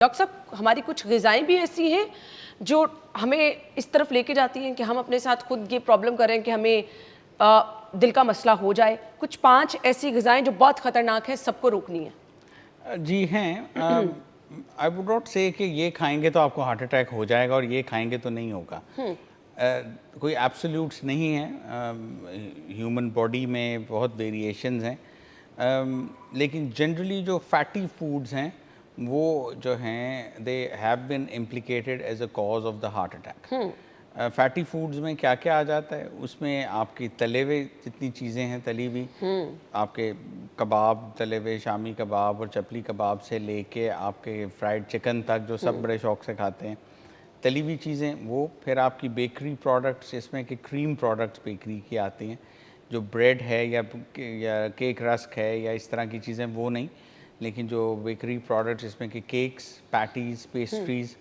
Doctor साहब, हमारी कुछ ग़िज़ाएँ भी ऐसी हैं जो हमें इस तरफ लेके जाती हैं कि हम अपने साथ खुद ये प्रॉब्लम करें कि हमें दिल का मसला हो जाए। कुछ 5 ऐसी ग़िज़ाएँ जो बहुत ख़तरनाक हैं, सबको रोकनी है। जी हैं। आई वुड नॉट से कि ये खाएंगे तो आपको हार्ट अटैक हो जाएगा और ये खाएंगे तो नहीं होगा। कोई एब्सोल्यूट्स नहीं है। ह्यूमन बॉडी में बहुत वेरिएशंस हैं। लेकिन जनरली जो फैटी फूड्स हैं वो जो हैं they have been implicated as a cause of the heart attack. Fatty foods में क्या क्या आ जाता है, उसमें आपकी तले हुए जितनी चीज़ें हैं तली हुई, आपके कबाब, तले हुए शामी कबाब और चपली कबाब से लेके आपके फ्राइड चिकन तक जो सब बड़े शौक से खाते हैं, तली हुई चीज़ें वो। फिर आपकी बेकरी प्रोडक्ट्स, जिसमें कि क्रीम प्रोडक्ट्स बेकरी की आती हैं, जो ब्रेड है या केक रस्क है या इस तरह की चीज़ें, वो नहीं। लेकिन जो बेकरी प्रोडक्ट्स जिसमें कि केक्स, पैटीज़, पेस्ट्रीज़,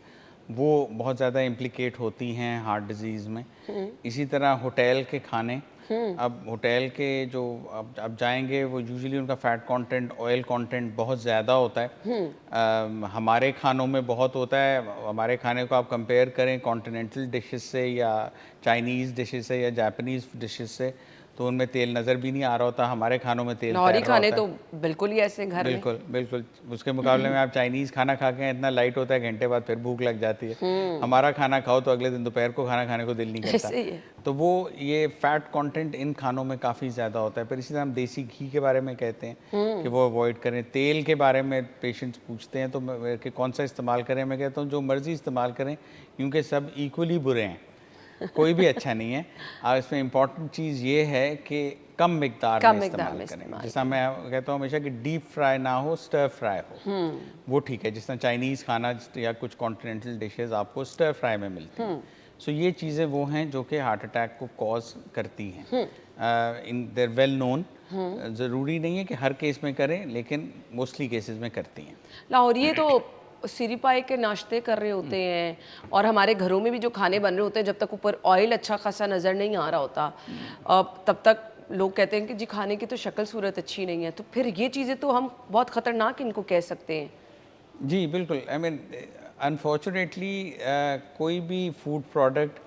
वो बहुत ज़्यादा इम्प्लिकेट होती हैं हार्ट डिज़ीज़ में। इसी तरह होटल के खाने, अब होटल के जो अब जाएंगे वो यूजुअली उनका फ़ैट कंटेंट, ऑयल कंटेंट बहुत ज़्यादा होता है। हमारे खानों में बहुत होता है। हमारे खाने को आप कंपेयर करें कॉन्टिनेंटल डिशेस से या चाइनीज़ डिशेस से या जापानीज़ डिशेस से, तो उनमें तेल नज़र भी नहीं आ रहा होता। हमारे खानों में तेल लाहौरी तैर रहा खाने होता तो है। बिल्कुल ही ऐसे घर में। बिल्कुल, बिल्कुल। उसके मुकाबले में आप चाइनीज़ खाना खा के इतना लाइट होता है, घंटे बाद फिर भूख लग जाती है। हमारा खाना खाओ तो अगले दिन दोपहर को खाना खाने को दिल नहीं करता। ऐसे ही है। तो वो ये फ़ैट कंटेंट इन खानों में काफ़ी ज़्यादा होता है। फिर इसी तरह हम देसी घी के बारे में कहते हैं कि वो अवॉइड करें। तेल के बारे में पेशेंट्स पूछते हैं तो मैं कि कौन सा इस्तेमाल करें, मैं कहता हूँ जो मर्ज़ी इस्तेमाल करें, क्योंकि सब इक्वली बुरे हैं, कोई भी अच्छा नहीं है। इसमें इम्पॉर्टेंट चीज़ ये है कि कम मिकदार कम में मिकदार इस्तेमाल में करें। इस्तेमाल जैसा मैं कहता हूँ हमेशा कि डीप फ्राई ना हो, स्टर फ्राई हो, वो ठीक है। जिस तरह चाइनीज़ खाना या कुछ कॉन्टिनेंटल डिशेज़ आपको स्टर फ्राई में मिलती हैं। सो ये चीज़ें वो हैं जो कि हार्ट अटैक को कॉज करती हैं। इन देर वेल नोन। ज़रूरी नहीं है कि हर केस में करें, लेकिन मोस्टली केसेस में करती हैं। लाहौरिये तो सिरी पाए के नाश्ते कर रहे होते हैं और हमारे घरों में भी जो खाने बन रहे होते हैं, जब तक ऊपर ऑयल अच्छा खासा नज़र नहीं आ रहा होता तब तक लोग कहते हैं कि जी खाने की तो शक्ल सूरत अच्छी नहीं है। तो फिर ये चीज़ें तो हम बहुत ख़तरनाक इनको कह सकते हैं। जी, बिल्कुल। आई मीन अनफॉर्चुनेटली कोई भी फूड प्रोडक्ट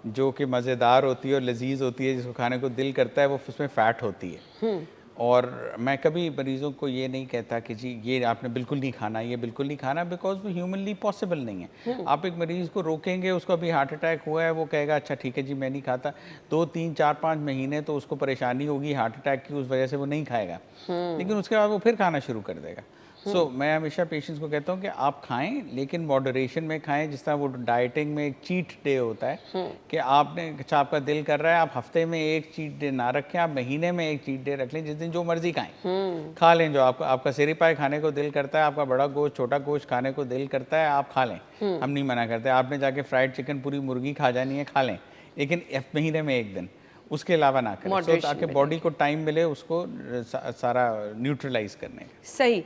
जो कि मज़ेदार होती है और लज़ीज़ होती है, जिसको खाने को दिल करता है, वो उसमें फ़ैट होती है। और मैं कभी मरीज़ों को ये नहीं कहता कि जी ये आपने बिल्कुल नहीं खाना, ये बिल्कुल नहीं खाना, बिकॉज़ वो ह्यूमनली पॉसिबल नहीं है। आप एक मरीज़ को रोकेंगे, उसको अभी हार्ट अटैक हुआ है, वो कहेगा अच्छा ठीक है जी मैं नहीं खाता। 2, 3, 4, 5 महीने तो उसको परेशानी होगी हार्ट अटैक की, उस वजह से वो नहीं खाएगा। लेकिन उसके बाद वो फिर खाना शुरू कर देगा। मैं हमेशा पेशेंट्स को कहता हूँ कि आप खाएं, लेकिन मॉडरेशन में खाएं। जिस तरह वो डाइटिंग में एक चीट डे होता है कि आपने, अच्छा आपका दिल कर रहा है, आप हफ्ते में एक चीट डे ना रखें, आप महीने में एक चीट डे रख लें, जिस दिन जो मर्जी खाएं, खा लें। जो आपका सिरी पाए खाने को दिल करता है, आपका बड़ा गोश्त, छोटा गोश्त खाने को दिल करता है, आप खा लें। हम नहीं मना करते। आपने जाके फ्राइड चिकन, पूरी मुर्गी खा जानी है, खा लें, लेकिन महीने में एक दिन, उसके अलावा ना करें। ताकि बॉडी को टाइम मिले उसको सारा न्यूट्रलाइज करने का। सही।